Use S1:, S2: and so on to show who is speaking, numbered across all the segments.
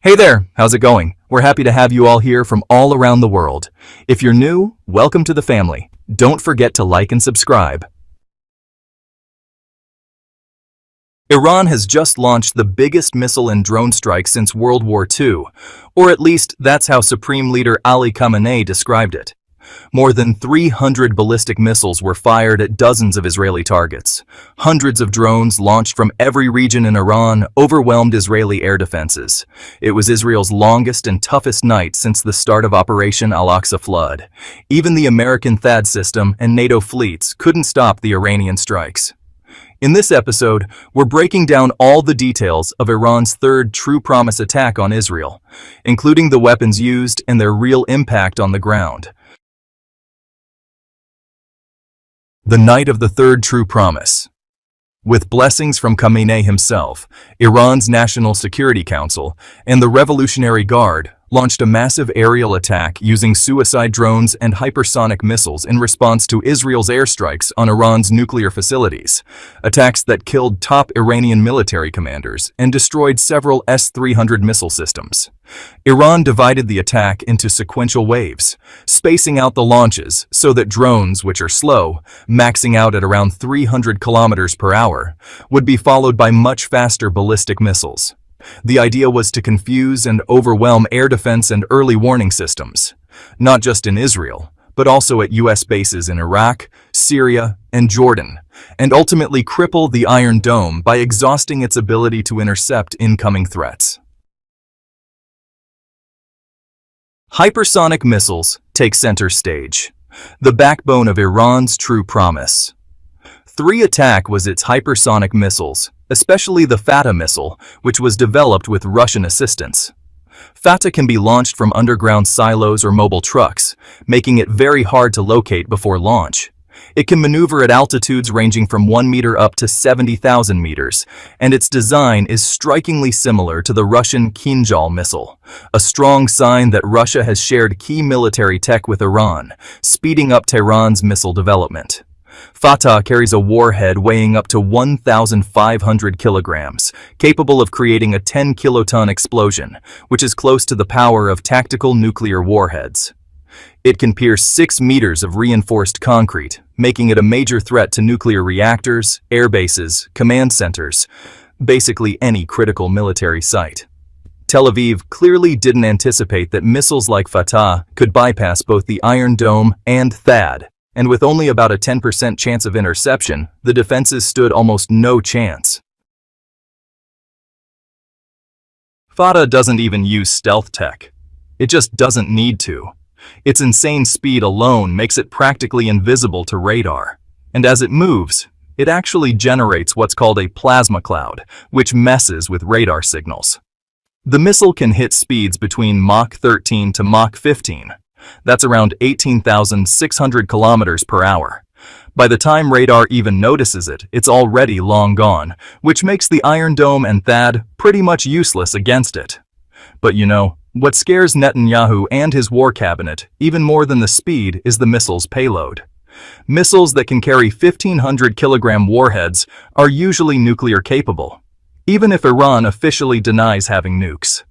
S1: Hey there, how's it going? We're happy to have you all here from all around the world. If you're new, welcome to the family. Don't forget to like and subscribe. Iran has just launched the biggest missile and drone strike since World War II, or at least that's how Supreme Leader Ali Khamenei described it. More than 300 ballistic missiles were fired at dozens of Israeli targets. Hundreds of drones launched from every region in Iran overwhelmed Israeli air defenses. It was Israel's longest and toughest night since the start of Operation Al-Aqsa Flood. Even the American THAAD system and NATO fleets couldn't stop the Iranian strikes. In this episode, we're breaking down all the details of Iran's third True Promise attack on Israel, including the weapons used and their real impact on the ground. The night of the third True Promise. With blessings from Khamenei himself, Iran's National Security Council and the Revolutionary Guard launched a massive aerial attack using suicide drones and hypersonic missiles in response to Israel's airstrikes on Iran's nuclear facilities, attacks that killed top Iranian military commanders and destroyed several S-300 missile systems. Iran divided the attack into sequential waves, spacing out the launches so that drones, which are slow, maxing out at around 300 kilometers per hour, would be followed by much faster ballistic missiles. The idea was to confuse and overwhelm air defense and early warning systems, not just in Israel, but also at U.S. bases in Iraq, Syria, and Jordan, and ultimately cripple the Iron Dome by exhausting its ability to intercept incoming threats. Hypersonic missiles take center stage, the backbone of Iran's True Promise. Attack was its hypersonic missiles, especially the Fattah missile, which was developed with Russian assistance. Fattah can be launched from underground silos or mobile trucks, making it very hard to locate before launch. It can maneuver at altitudes ranging from 1 meter up to 70,000 meters, and its design is strikingly similar to the Russian Kinzhal missile, a strong sign that Russia has shared key military tech with Iran, speeding up Tehran's missile development. Fattah carries a warhead weighing up to 1,500 kilograms, capable of creating a 10-kiloton explosion, which is close to the power of tactical nuclear warheads. It can pierce 6 meters of reinforced concrete, making it a major threat to nuclear reactors, air bases, command centers, basically any critical military site. Tel Aviv clearly didn't anticipate that missiles like Fattah could bypass both the Iron Dome and THAAD. And with only about a 10% chance of interception, the defenses stood almost no chance. Fattah doesn't even use stealth tech. It just doesn't need to. Its insane speed alone makes it practically invisible to radar. And as it moves, it actually generates what's called a plasma cloud, which messes with radar signals. The missile can hit speeds between Mach 13 to Mach 15. That's around 18,600 kilometers per hour. By the time radar even notices it, it's already long gone, which makes the Iron Dome and THAAD pretty much useless against it. But you know, what scares Netanyahu and his war cabinet even more than the speed is the missile's payload. Missiles that can carry 1,500-kilogram warheads are usually nuclear capable, even if Iran officially denies having nukes.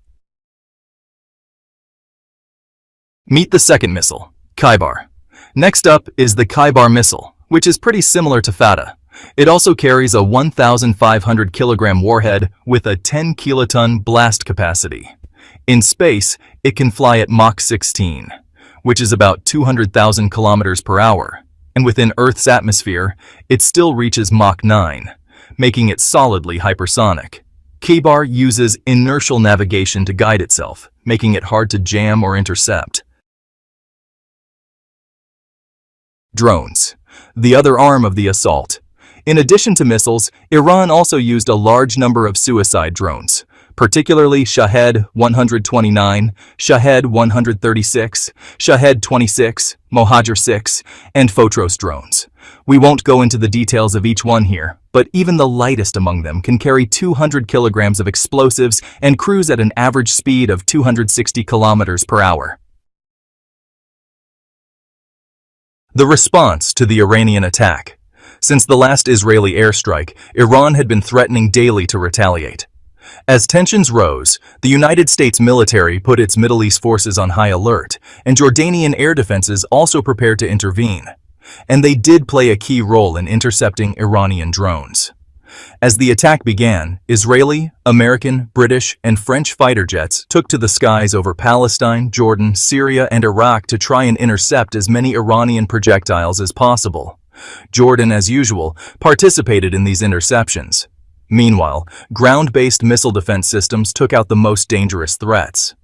S1: Meet the second missile, Kheibar. Next up is the Kheibar missile, which is pretty similar to Fattah. It also carries a 1,500-kilogram warhead with a 10-kiloton blast capacity. In space, it can fly at Mach 16, which is about 200,000 kilometers per hour, and within Earth's atmosphere, it still reaches Mach 9, making it solidly hypersonic. Kheibar uses inertial navigation to guide itself, making it hard to jam or intercept. Drones, the other arm of the assault. In addition to missiles, Iran also used a large number of suicide drones, particularly Shahed 129, Shahed 136, Shahed 26, Mohajer 6, and Fotros drones. We won't go into the details of each one here, but even the lightest among them can carry 200 kilograms of explosives and cruise at an average speed of 260 kilometers per hour. The response to the Iranian attack. Since the last Israeli airstrike, Iran had been threatening daily to retaliate. As tensions rose, the United States military put its Middle East forces on high alert, and Jordanian air defenses also prepared to intervene. And they did play a key role in intercepting Iranian drones. As the attack began, Israeli, American, British, and French fighter jets took to the skies over Palestine, Jordan, Syria, and Iraq to try and intercept as many Iranian projectiles as possible. Jordan, as usual, participated in these interceptions. Meanwhile, ground-based missile defense systems took out the most dangerous threats.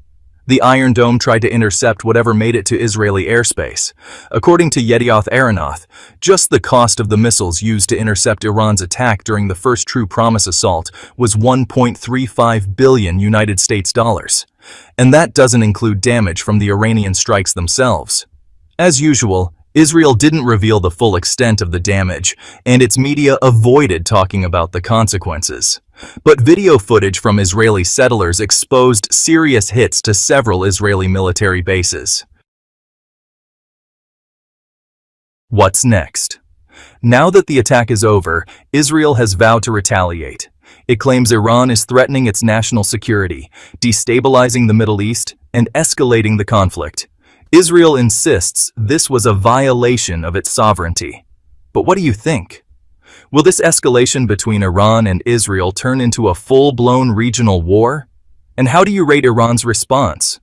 S1: The Iron Dome tried to intercept whatever made it to Israeli airspace. According to Yedioth Ahronoth, just the cost of the missiles used to intercept Iran's attack during the first True Promise assault was $1.35 billion United States dollars. And that doesn't include damage from the Iranian strikes themselves. As usual, Israel didn't reveal the full extent of the damage, and its media avoided talking about the consequences. But video footage from Israeli settlers exposed serious hits to several Israeli military bases. What's next? Now that the attack is over, Israel has vowed to retaliate. It claims Iran is threatening its national security, destabilizing the Middle East, and escalating the conflict. Israel insists this was a violation of its sovereignty. But what do you think? Will this escalation between Iran and Israel turn into a full-blown regional war? And how do you rate Iran's response?